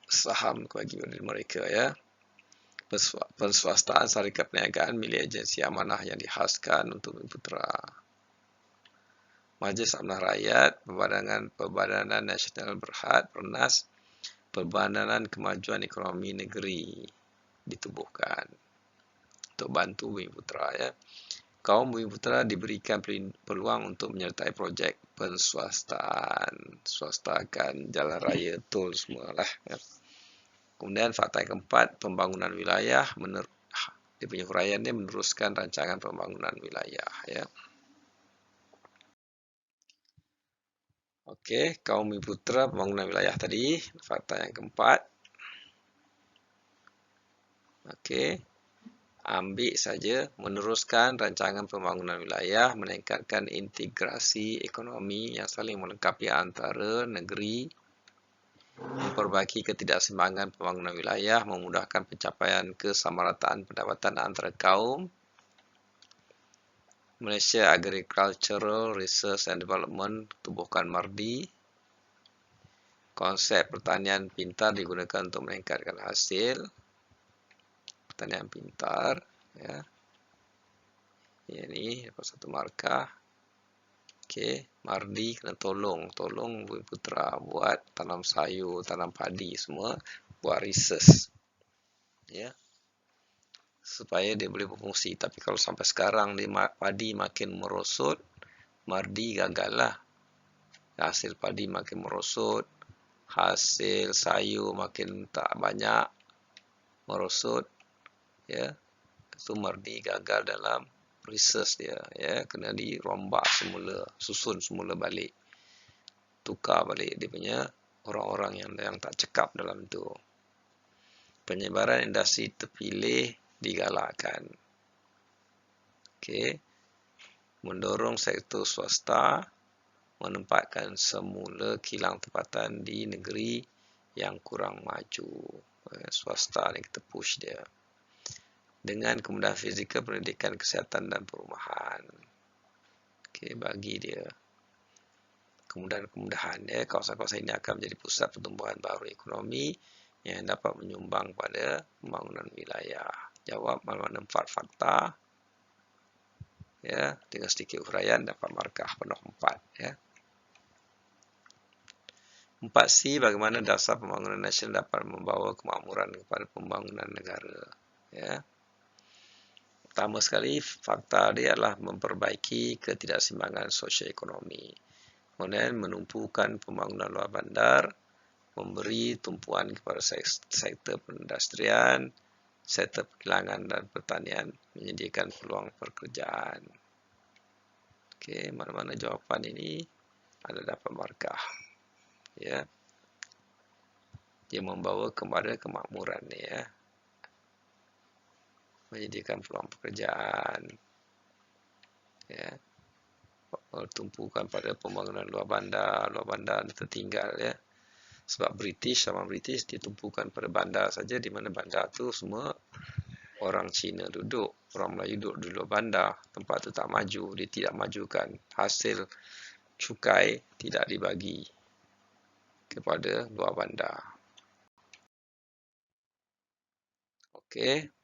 Saham bagi mereka ya. Penswastaan syarikat perniagaan milik agensi amanah yang dihaskan untuk Bumiputera. Majlis Amanah Rakyat, Perbadanan Nasional Berhad, Pernas, Perbadanan Kemajuan Ekonomi Negeri ditubuhkan untuk bantu Bumiputera ya. Kaum Bumiputera diberikan peluang untuk menyertai projek penswastaan, swastakan jalan raya, tol semualah ya. Kemudian fakta yang keempat, pembangunan wilayah, dia punya huraian dia meneruskan rancangan pembangunan wilayah ya. Okey, kaum Bumiputera pembangunan wilayah tadi, fakta yang keempat. Okey. Ambil saja meneruskan rancangan pembangunan wilayah, meningkatkan integrasi ekonomi yang saling melengkapi antara negeri, memperbaiki ketidakseimbangan pembangunan wilayah, memudahkan pencapaian kesamarataan pendapatan antara kaum, Malaysia Agricultural Research and Development tubuhkan MARDI, konsep pertanian pintar digunakan untuk meningkatkan hasil, pertanian pintar, ya. Ini dapat satu markah. Okey, MARDI kena tolong Bumi Putera buat tanam sayur, tanam padi semua, buat research. Ya. Supaya dia boleh berfungsi. Tapi kalau sampai sekarang padi makin merosot, MARDI gagal lah. Hasil padi makin merosot, hasil sayur makin tak banyak, merosot. Ya. Itu MARDI gagal dalam research dia, ya, kena dirombak semula, susun semula balik, tukar balik dia punya orang-orang yang tak cekap dalam tu. Penyebaran industri terpilih digalakkan. Okey, mendorong sektor swasta menempatkan semula kilang tempatan di negeri yang kurang maju. Swasta ni kita push dia. Dengan kemudahan fizikal, pendidikan, kesihatan dan perumahan. Okey, bagi dia kemudahan-kemudahan, ya. Kawasan-kawasan ini akan menjadi pusat pertumbuhan baru ekonomi yang dapat menyumbang pada pembangunan wilayah. Jawab mana-mana 4 fakta, ya, dengan sedikit huraian dapat markah penuh 4, ya. 4C, bagaimana dasar pembangunan nasional dapat membawa kemakmuran kepada pembangunan negara, ya. Pertama sekali, fakta dia adalah memperbaiki ketidakseimbangan sosioekonomi. Kemudian menumpukan pembangunan luar bandar, memberi tumpuan kepada sektor perindustrian, sektor perkilangan dan pertanian, menyediakan peluang pekerjaan. Okey, mana-mana jawapan ini ada dapat markah. Ya. Dia membawa kepada kemakmuran, ya. Menyediakan peluang pekerjaan, ya. Tumpukan pada pembangunan luar bandar tertinggal, ya. Sebab sama British ditumpukan pada bandar saja, di mana bandar tu semua orang Cina duduk, orang Melayu duduk di luar bandar, tempat tu tak maju, dia tidak majukan. Hasil cukai tidak dibagi kepada luar bandar. Okey.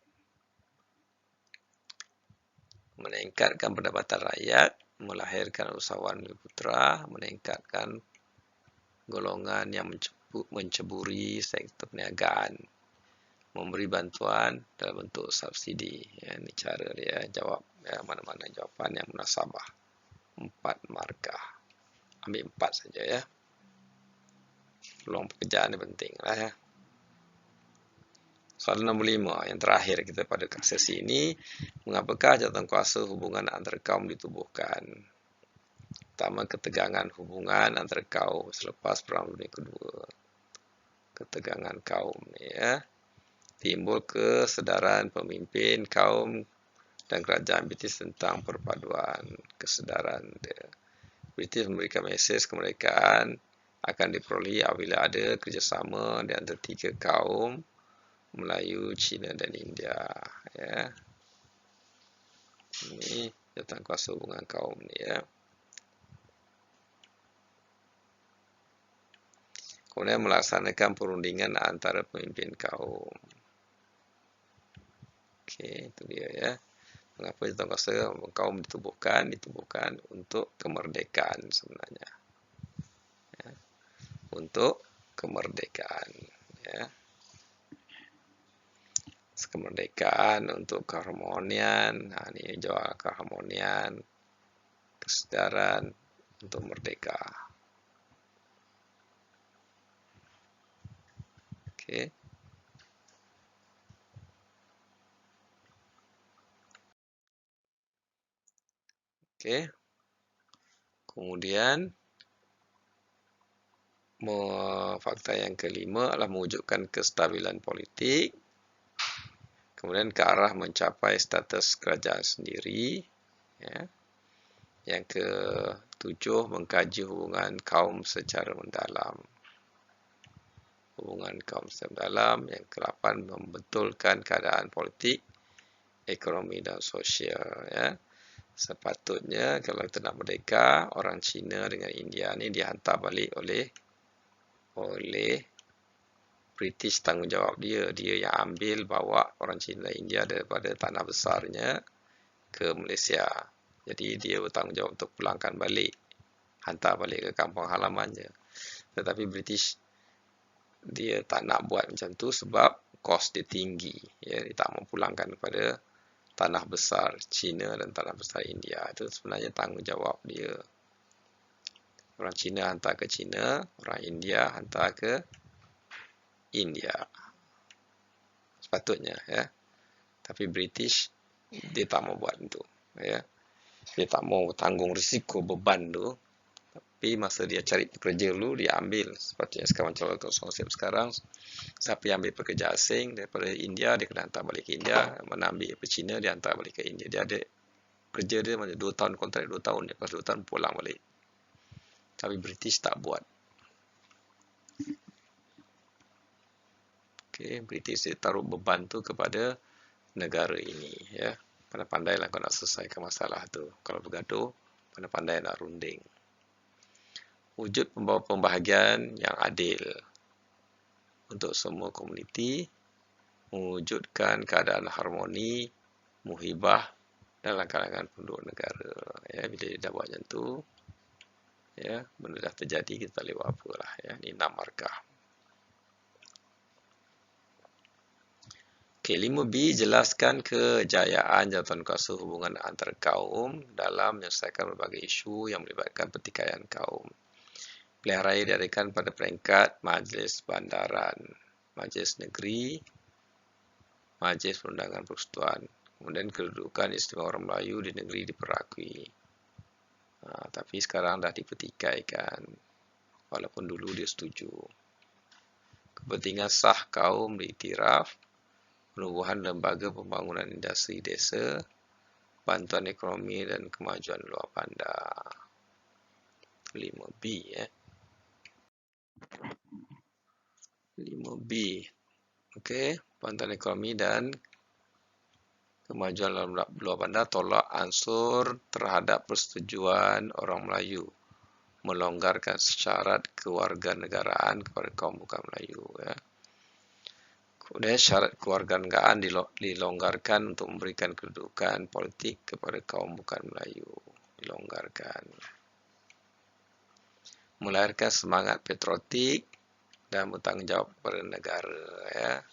Meningkatkan pendapatan rakyat, melahirkan usahawan Bumi Putera, meningkatkan golongan yang menceburi sektor perniagaan, memberi bantuan dalam bentuk subsidi. Ya, ini cara dia jawab, ya, mana-mana jawapan yang munasabah. 4 markah. Ambil 4 saja, ya. Peluang pekerjaan ni penting lah, ya. Soalan nombor 5, yang terakhir kita pada sesi ini, mengapakah jawatankuasa hubungan antara kaum ditubuhkan? Pertama, ketegangan hubungan antara kaum selepas Perang Dunia Kedua. Ketegangan kaum, ya. Timbul kesedaran pemimpin kaum dan kerajaan British tentang perpaduan kesedaran dia. British memberikan mesej kemerdekaan akan diperolehi apabila ada kerjasama di antara 3 kaum, Melayu, Cina dan India, ya. Ini jawatankuasa hubungan kaum ni, ya. Kemudian melaksanakan perundingan antara pemimpin kaum. Okey, itu dia, ya. Mengapa jawatankuasa kaum ditubuhkan untuk kemerdekaan sebenarnya, ya. Untuk kemerdekaan, ya. Kemerdekaan untuk keharmonian. Nah, ini jawab keharmonian, kesedaran untuk merdeka. Okey. Okey. Kemudian fakta yang kelima adalah mewujudkan kestabilan politik. kemudian ke arah mencapai status kerajaan sendiri. Ya. Yang ke-7, mengkaji hubungan kaum secara mendalam. Hubungan kaum secara mendalam. Yang ke-8, membetulkan keadaan politik, ekonomi dan sosial. Ya. Sepatutnya kalau kita nak merdeka, orang Cina dengan India ni dihantar balik oleh British, tanggungjawab dia. Dia yang ambil bawa orang Cina dan India daripada tanah besarnya ke Malaysia. Jadi dia bertanggungjawab untuk pulangkan balik, hantar balik ke kampung halamannya. Tetapi British dia tak nak buat macam tu sebab kos dia tinggi. Ya, dia tak mau pulangkan kepada tanah besar China dan tanah besar India. Itu sebenarnya tanggungjawab dia. Orang Cina hantar ke China, orang India hantar ke India. Sepatutnya, ya. Tapi British dia tak mau buat itu, ya. Dia tak mau tanggung risiko beban tu. Tapi masa dia cari pekerja dulu, dia ambil. Sepatutnya sekarang macam konsep sekarang, siapa yang ambil pekerja asing daripada India, dia kena hantar balik ke India. Mana ambil ke China, dia hantar balik ke India. Dia ada kerja dia macam 2 tahun, kontrak 2 tahun. Lepas 2 tahun pulang balik. Tapi British tak buat. Okay, British dia taruh beban tu kepada negara ini, ya. Pandai-pandailah kau nak selesaikan masalah tu. Kalau bergaduh, pandai-pandai nak runding. Wujud pembahagian yang adil untuk semua komuniti, mewujudkan keadaan harmoni, muhibah dalam kalangan penduduk negara. Ya, bila dia dah buat macam tu, ya, benda dah terjadi, kita tak boleh buat apalah. Ya, ini 6 markah. Okay, 5B, jelaskan kejayaan jawatankuasa hubungan antar kaum dalam menyelesaikan berbagai isu yang melibatkan pertikaian kaum. Pilihan raya diadakan pada peringkat Majlis Bandaran, Majlis Negeri, Majlis Perundangan Persekutuan. Kemudian kedudukan istimewa orang Melayu di negeri diperakui. Tapi sekarang dah dipertikaikan, walaupun dulu dia setuju. Kepentingan sah kaum diiktiraf, penubuhan lembaga pembangunan industri desa, bantuan ekonomi dan kemajuan luar bandar. 5B, ya. 5B. Okey, bantuan ekonomi dan kemajuan luar bandar tolak ansur terhadap persetujuan orang Melayu, melonggarkan syarat kewarganegaraan kepada kaum bukan Melayu, ya. Kemudian syarat kewarganegaraan dilonggarkan untuk memberikan kedudukan politik kepada kaum bukan Melayu. Dilonggarkan. Melahirkan semangat patriotik dan bertanggungjawab kepada negara. Ya.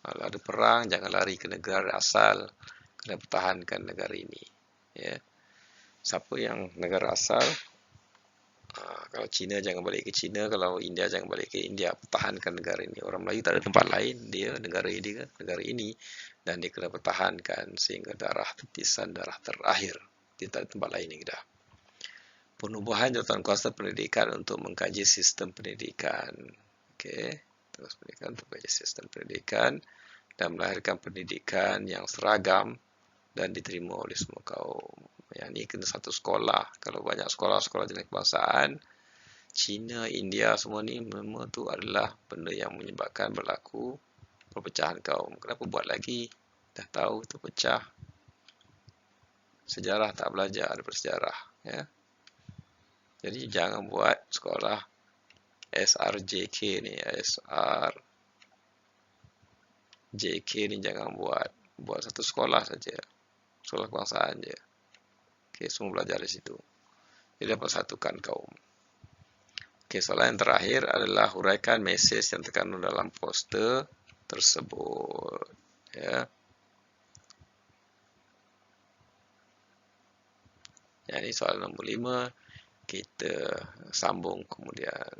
Kalau ada perang, jangan lari ke negara asal. Kena pertahankan negara ini. Ya. Siapa yang negara asal, kalau China jangan balik ke China, kalau India jangan balik ke India, pertahankan negara ini. Orang Melayu tak ada tempat lain, dia negara ini, dan dia kena pertahankan sehingga darah titisan darah terakhir. Dia tak ada tempat lain lagi dah. Penubuhan jawatankuasa pendidikan untuk mengkaji sistem pendidikan. Okey, terus pendidikan untuk mengkaji sistem pendidikan dan melahirkan pendidikan yang seragam dan diterima oleh semua kaum. Yang ni kena satu sekolah. Kalau banyak sekolah-sekolah jenis kebangsaan, China, India semua ni memang tu adalah benda yang menyebabkan berlaku perpecahan kaum. Kenapa buat lagi? Dah tahu tu pecah. Sejarah tak belajar daripada sejarah, ya. Jadi jangan buat sekolah SRJK ni, SRJK ni jangan buat. Buat satu sekolah saja. Sekolah kebangsaan je. Okey, semua belajar di situ. Jadi dapat satukan kaum. Okey, soalan yang terakhir adalah huraikan mesej yang terkandung dalam poster tersebut. Ya. Yang ini soalan nombor 5. Kita sambung kemudian.